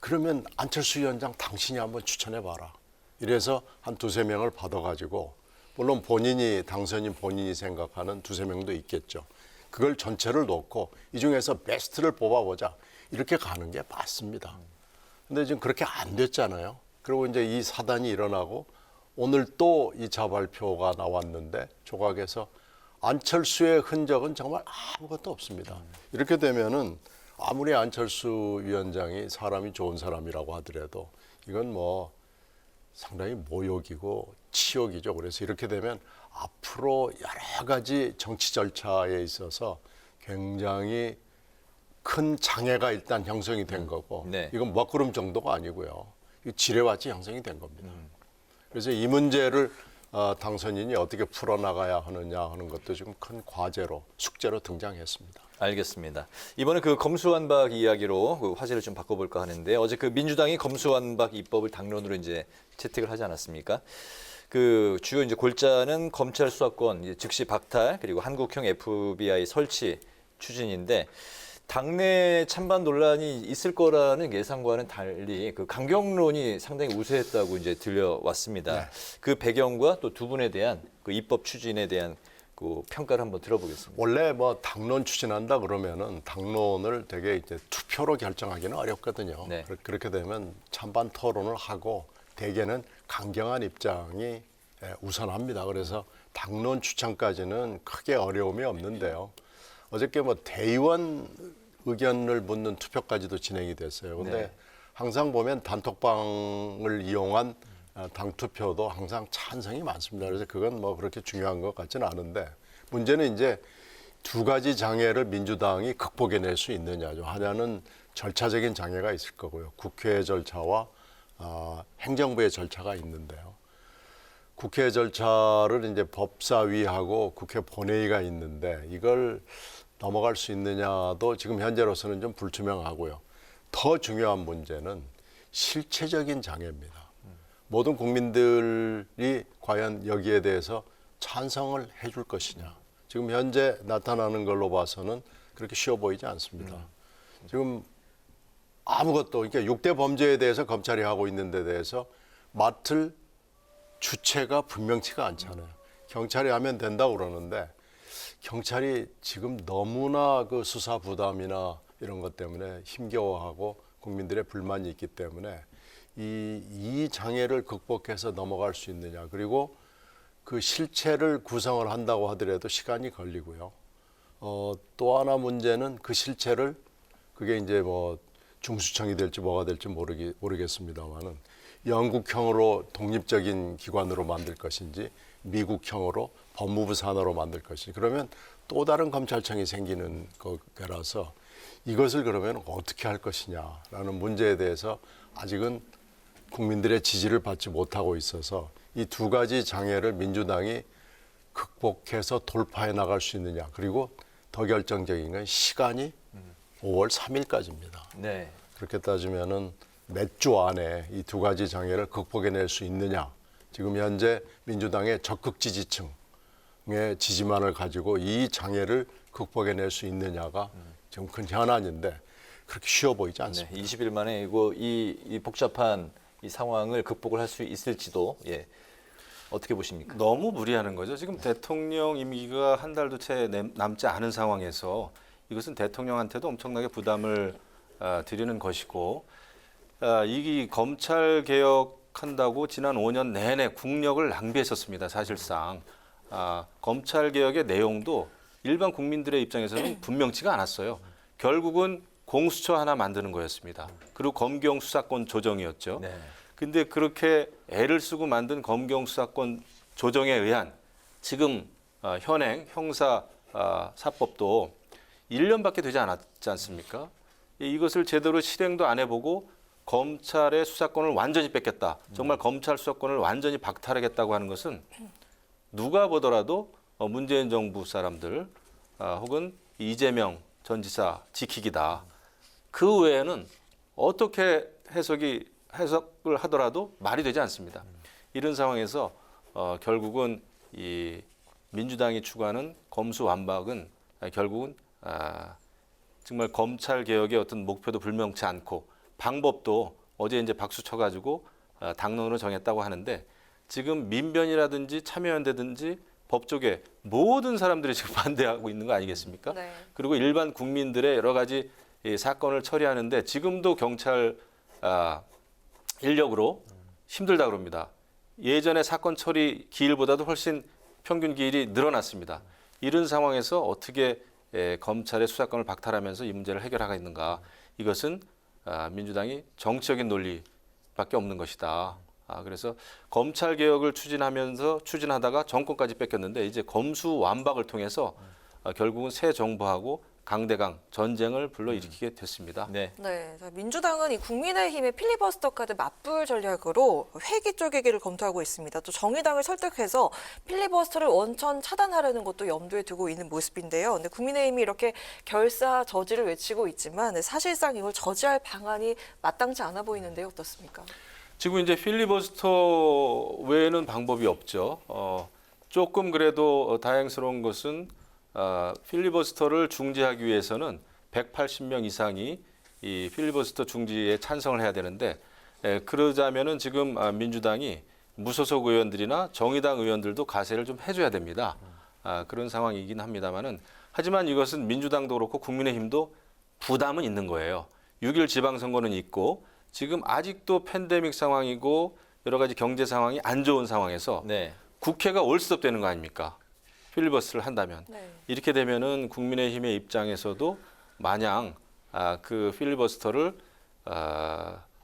그러면 안철수 위원장 당신이 한번 추천해봐라. 이래서 한 두세 명을 받아가지고 물론 본인이 당선인 본인이 생각하는 두세 명도 있겠죠. 그걸 전체를 놓고 이 중에서 베스트를 뽑아보자. 이렇게 가는 게 맞습니다. 근데 지금 그렇게 안 됐잖아요. 그리고 이제 이 사단이 일어나고 오늘 또 2차 발표가 나왔는데 조각에서 안철수의 흔적은 정말 아무것도 없습니다. 이렇게 되면은 아무리 안철수 위원장이 사람이 좋은 사람이라고 하더라도 이건 뭐 상당히 모욕이고 치욕이죠. 그래서 이렇게 되면 앞으로 여러 가지 정치 절차에 있어서 굉장히 큰 장애가 일단 형성이 된 거고 네. 이건 먹구름 정도가 아니고요. 지뢰밭이 형성이 된 겁니다. 그래서 이 문제를 당선인이 어떻게 풀어나가야 하느냐 하는 것도 지금 큰 과제로 숙제로 등장했습니다. 알겠습니다. 이번에 그 검수완박 이야기로 그 화제를 좀 바꿔볼까 하는데 어제 그 민주당이 검수완박 입법을 당론으로 이제 채택을 하지 않았습니까? 그 주요 이제 골자는 검찰 수사권 이제 즉시 박탈 그리고 한국형 FBI 설치 추진인데 당내 찬반 논란이 있을 거라는 예상과는 달리 그 강경론이 상당히 우세했다고 이제 들려왔습니다. 네. 그 배경과 또 두 분에 대한 그 입법 추진에 대한 그 평가를 한번 들어보겠습니다. 원래 뭐 당론 추진한다 그러면은 당론을 되게 이제 투표로 결정하기는 어렵거든요. 네. 그렇게 되면 찬반 토론을 하고 대개는 강경한 입장이 우선합니다. 그래서 당론 추천까지는 크게 어려움이 없는데요. 어저께 뭐 대의원 의견을 묻는 투표까지도 진행이 됐어요. 근데 네. 항상 보면 단톡방을 이용한 당 투표도 항상 찬성이 많습니다. 그래서 그건 뭐 그렇게 중요한 것 같지는 않은데 문제는 이제 두 가지 장애를 민주당이 극복해낼 수 있느냐죠. 하나는 절차적인 장애가 있을 거고요. 국회 절차와 행정부의 절차가 있는데요. 국회 절차를 이제 법사위하고 국회 본회의가 있는데 이걸 넘어갈 수 있느냐도 지금 현재로서는 좀 불투명하고요. 더 중요한 문제는 실체적인 장애입니다. 모든 국민들이 과연 여기에 대해서 찬성을 해줄 것이냐. 지금 현재 나타나는 걸로 봐서는 그렇게 쉬워 보이지 않습니다. 지금 아무것도, 그러니까 6대 범죄에 대해서 검찰이 하고 있는 데 대해서 맡을 주체가 분명치가 않잖아요. 경찰이 하면 된다고 그러는데 경찰이 지금 너무나 그 수사 부담이나 이런 것 때문에 힘겨워하고 국민들의 불만이 있기 때문에 이 장애를 극복해서 넘어갈 수 있느냐. 그리고 그 실체를 구성을 한다고 하더라도 시간이 걸리고요. 또 하나 문제는 그 실체를 그게 이제 뭐 중수청이 될지 뭐가 될지 모르겠습니다만은 영국형으로 독립적인 기관으로 만들 것인지 미국형으로 법무부 산하로 만들 것인지 그러면 또 다른 검찰청이 생기는 거라서 이것을 그러면 어떻게 할 것이냐라는 문제에 대해서 아직은 국민들의 지지를 받지 못하고 있어서 이 두 가지 장애를 민주당이 극복해서 돌파해 나갈 수 있느냐. 그리고 더 결정적인 건 시간이 5월 3일까지입니다. 네. 그렇게 따지면은 몇 주 안에 이 두 가지 장애를 극복해낼 수 있느냐. 지금 현재 민주당의 적극 지지층의 지지만을 가지고 이 장애를 극복해낼 수 있느냐가 지금 큰 현안인데 그렇게 쉬워 보이지 않습니다. 네, 20일 만에 이 복잡한 이 상황을 극복을 할 수 있을지도 어떻게 보십니까? 너무 무리하는 거죠. 지금 대통령 임기가 한 달도 채 남지 않은 상황에서 이것은 대통령한테도 엄청나게 부담을 드리는 것이고 이 검찰 개혁한다고 지난 5년 내내 국력을 낭비했었습니다. 사실상 검찰 개혁의 내용도 일반 국민들의 입장에서는 분명치가 않았어요. 결국은 공수처 하나 만드는 거였습니다. 그리고 검경 수사권 조정이었죠. 네. 근데 그렇게 애를 쓰고 만든 검경 수사권 조정에 의한 지금 현행 형사 사법도 1년밖에 되지 않았지 않습니까? 이것을 제대로 실행도 안 해보고 검찰의 수사권을 완전히 뺏겠다. 정말 검찰 수사권을 완전히 박탈하겠다고 하는 것은 누가 보더라도 문재인 정부 사람들 혹은 이재명 전 지사 지키기다. 그 외에는 어떻게 해석을 하더라도 말이 되지 않습니다. 이런 상황에서 결국은 이 민주당이 추구하는 검수완박은 결국은 정말 검찰 개혁의 어떤 목표도 불명치 않고 방법도 어제 이제 박수 쳐가지고 당론으로 정했다고 하는데 지금 민변이라든지 참여연대든지 법조계 모든 사람들이 지금 반대하고 있는 거 아니겠습니까? 네. 그리고 일반 국민들의 여러 가지 이 사건을 처리하는데 지금도 경찰 인력으로 힘들다 그럽니다. 예전에 사건 처리 기일보다도 훨씬 평균 기일이 늘어났습니다. 이런 상황에서 어떻게 검찰의 수사권을 박탈하면서 이 문제를 해결하겠는가. 이것은 민주당이 정치적인 논리밖에 없는 것이다. 그래서 검찰 개혁을 추진하다가 정권까지 뺏겼는데 이제 검수완박을 통해서 결국은 새 정부하고 강대강 전쟁을 불러일으키게 됐습니다. 네. 네, 민주당은 이 국민의힘의 필리버스터 카드 맞불 전략으로 회기 쪼개기를 검토하고 있습니다. 또 정의당을 설득해서 필리버스터를 원천 차단하려는 것도 염두에 두고 있는 모습인데요. 근데 국민의힘이 이렇게 결사 저지를 외치고 있지만 사실상 이걸 저지할 방안이 마땅치 않아 보이는데요. 어떻습니까? 지금 이제 필리버스터 외에는 방법이 없죠. 조금 그래도 다행스러운 것은 필리버스터를 중지하기 위해서는 180명 이상이 이 필리버스터 중지에 찬성을 해야 되는데 그러자면은 지금 민주당이 무소속 의원들이나 정의당 의원들도 가세를 좀 해줘야 됩니다. 그런 상황이긴 합니다만은 하지만 이것은 민주당도 그렇고 국민의힘도 부담은 있는 거예요. 6일 지방선거는 있고 지금 아직도 팬데믹 상황이고 여러 가지 경제 상황이 안 좋은 상황에서 네. 국회가 올스톱되는 거 아닙니까? 필리버스터를 한다면. 네. 이렇게 되면은 국민의힘의 입장에서도 마냥 그 필리버스터를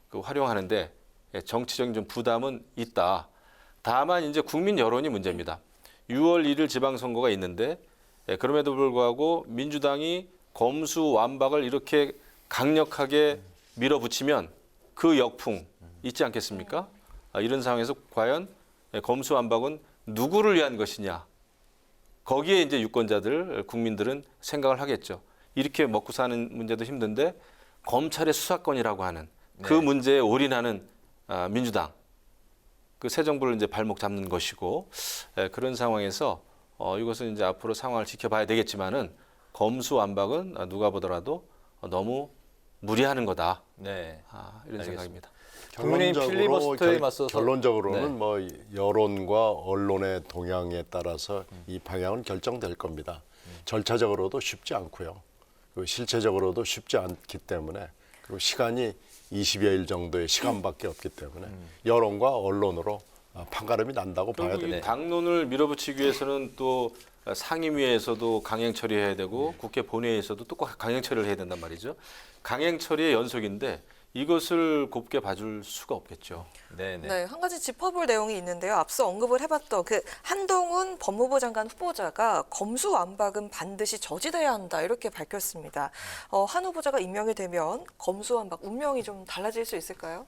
그 활용하는데 정치적인 좀 부담은 있다. 다만 이제 국민 여론이 문제입니다. 6월 1일 지방선거가 있는데 그럼에도 불구하고 민주당이 검수완박을 이렇게 강력하게 밀어붙이면 그 역풍 있지 않겠습니까? 이런 상황에서 과연 검수완박은 누구를 위한 것이냐? 거기에 이제 유권자들, 국민들은 생각을 하겠죠. 이렇게 먹고 사는 문제도 힘든데 검찰의 수사권이라고 하는 그 문제에 올인하는 민주당, 그 새 정부를 이제 발목 잡는 것이고 그런 상황에서 이것은 이제 앞으로 상황을 지켜봐야 되겠지만은 검수완박은 누가 보더라도 너무 무리하는 거다. 네. 이런 생각입니다. 국민의힘 필리버스터에 맞서서 결론적으로는 네. 뭐 여론과 언론의 동향에 따라서 이 방향은 결정될 겁니다. 절차적으로도 쉽지 않고요. 그리고 실체적으로도 쉽지 않기 때문에 그리고 시간이 20여일 정도의 시간밖에 없기 때문에 여론과 언론으로 판가름이 난다고 봐야 결국 이 됩니다. 당론을 밀어붙이기 위해서는 또 상임위에서도 강행 처리해야 되고 국회 본회의에서도 또 강행 처리를 해야 된단 말이죠. 강행 처리의 연속인데 이것을 곱게 봐줄 수가 없겠죠. 네, 한 가지 짚어볼 내용이 있는데요. 앞서 언급을 해봤던 그 한동훈 법무부 장관 후보자가 검수완박은 반드시 저지돼야 한다 이렇게 밝혔습니다. 한 후보자가 임명이 되면 검수완박 운명이 좀 달라질 수 있을까요?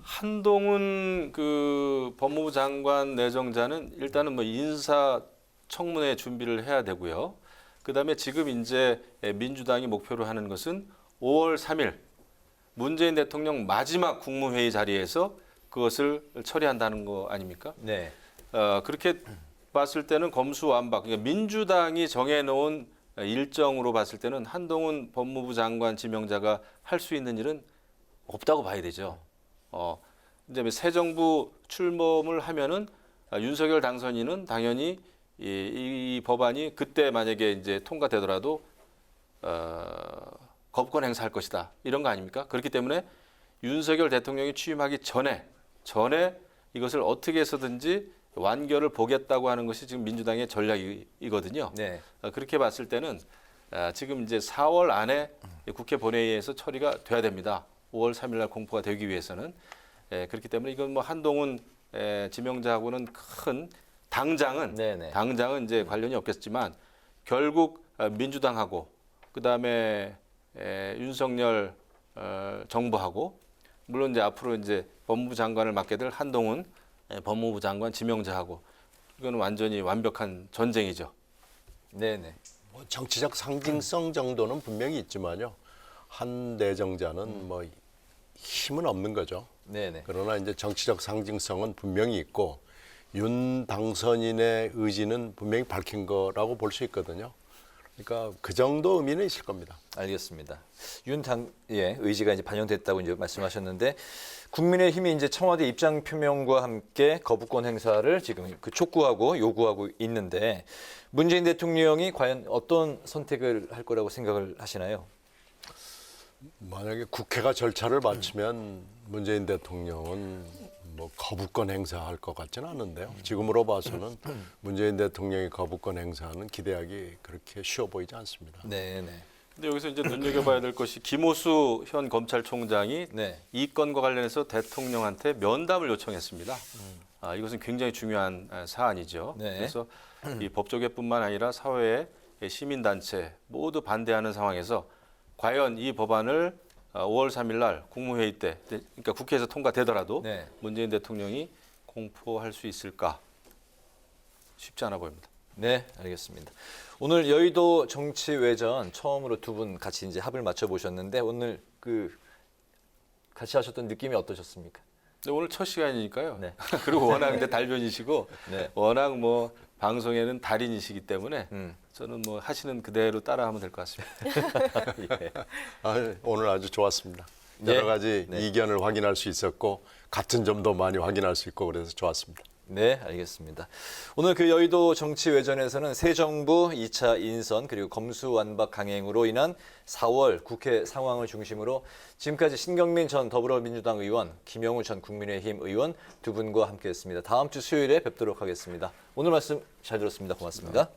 한동훈 그 법무부 장관 내정자는 일단은 뭐 인사청문회 준비를 해야 되고요. 그다음에 지금 이제 민주당이 목표로 하는 것은 5월 3일 문재인 대통령 마지막 국무회의 자리에서 그것을 처리한다는 거 아닙니까? 네. 그렇게 봤을 때는 검수완박, 그러니까 민주당이 정해놓은 일정으로 봤을 때는 한동훈 법무부 장관 지명자가 할 수 있는 일은 없다고 봐야 되죠. 이제 새 정부 출범을 하면은 윤석열 당선인은 당연히 이 법안이 그때 만약에 이제 통과되더라도 거부권 행사할 것이다. 이런 거 아닙니까? 그렇기 때문에 윤석열 대통령이 취임하기 전에 이것을 어떻게 해서든지 완결을 보겠다고 하는 것이 지금 민주당의 전략이거든요. 네. 그렇게 봤을 때는 지금 이제 4월 안에 국회 본회의에서 처리가 돼야 됩니다. 5월 3일 날 공포가 되기 위해서는. 그렇기 때문에 이건 뭐 한동훈 지명자하고는 큰 당장은 이제 관련이 없겠지만 결국 민주당하고 그다음에 윤석열 정부하고 물론 이제 앞으로 이제 법무부 장관을 맡게 될 한동훈 법무부 장관 지명자하고 이거는 완전히 완벽한 전쟁이죠. 네네. 뭐 정치적 상징성 정도는 분명히 있지만요. 한 내정자는 뭐 힘은 없는 거죠. 네네. 그러나 이제 정치적 상징성은 분명히 있고 윤 당선인의 의지는 분명히 밝힌 거라고 볼 수 있거든요. 그러니까 그 정도 의미는 있을 겁니다. 알겠습니다. 윤당의 의지가 이제 반영됐다고 이제 말씀하셨는데 국민의힘이 이제 청와대 입장 표명과 함께 거부권 행사를 지금 그 촉구하고 요구하고 있는데 문재인 대통령이 과연 어떤 선택을 할 거라고 생각을 하시나요? 만약에 국회가 절차를 마치면 문재인 대통령은 뭐 거부권 행사할 것 같지는 않은데요. 지금으로 봐서는 문재인 대통령이 거부권 행사하는 기대하기 그렇게 쉬워 보이지 않습니다. 네네. 근데 여기서 이제 눈여겨봐야 될 것이 김호수 현 검찰총장이 이 건과 관련해서 대통령한테 면담을 요청했습니다. 이것은 굉장히 중요한 사안이죠. 네. 그래서 이 법조계뿐만 아니라 사회의 시민단체 모두 반대하는 상황에서 과연 이 법안을 5월 3일 날 국무회의 때, 그러니까 국회에서 통과되더라도 문재인 대통령이 공포할 수 있을까? 쉽지 않아 보입니다. 네, 알겠습니다. 오늘 여의도 정치외전 처음으로 두 분 같이 이제 합을 맞춰 보셨는데 오늘 그 같이 하셨던 느낌이 어떠셨습니까? 오늘 첫 시간이니까요. 그리고 워낙 근데 달변이시고 워낙 뭐 방송에는 달인이시기 때문에 저는 뭐 하시는 그대로 따라하면 될 것 같습니다. 예. 오늘 아주 좋았습니다. 여러 가지 이견을 확인할 수 있었고 같은 점도 많이 확인할 수 있고 그래서 좋았습니다. 네, 알겠습니다. 오늘 그 여의도 정치외전에서는 새 정부 2차 인선 그리고 검수완박 강행으로 인한 4월 국회 상황을 중심으로 지금까지 신경민 전 더불어민주당 의원, 김영우 전 국민의힘 의원 두 분과 함께했습니다. 다음 주 수요일에 뵙도록 하겠습니다. 오늘 말씀 잘 들었습니다. 고맙습니다.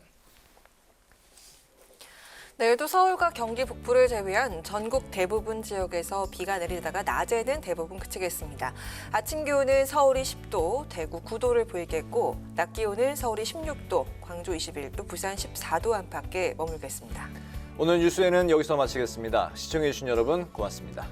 내일도 서울과 경기 북부를 제외한 전국 대부분 지역에서 비가 내리다가 낮에는 대부분 그치겠습니다. 아침 기온은 서울이 10도, 대구 9도를 보이겠고 낮 기온은 서울이 16도, 광주 21도, 부산 14도 안팎에 머물겠습니다. 오늘 뉴스에는 여기서 마치겠습니다. 시청해주신 여러분 고맙습니다.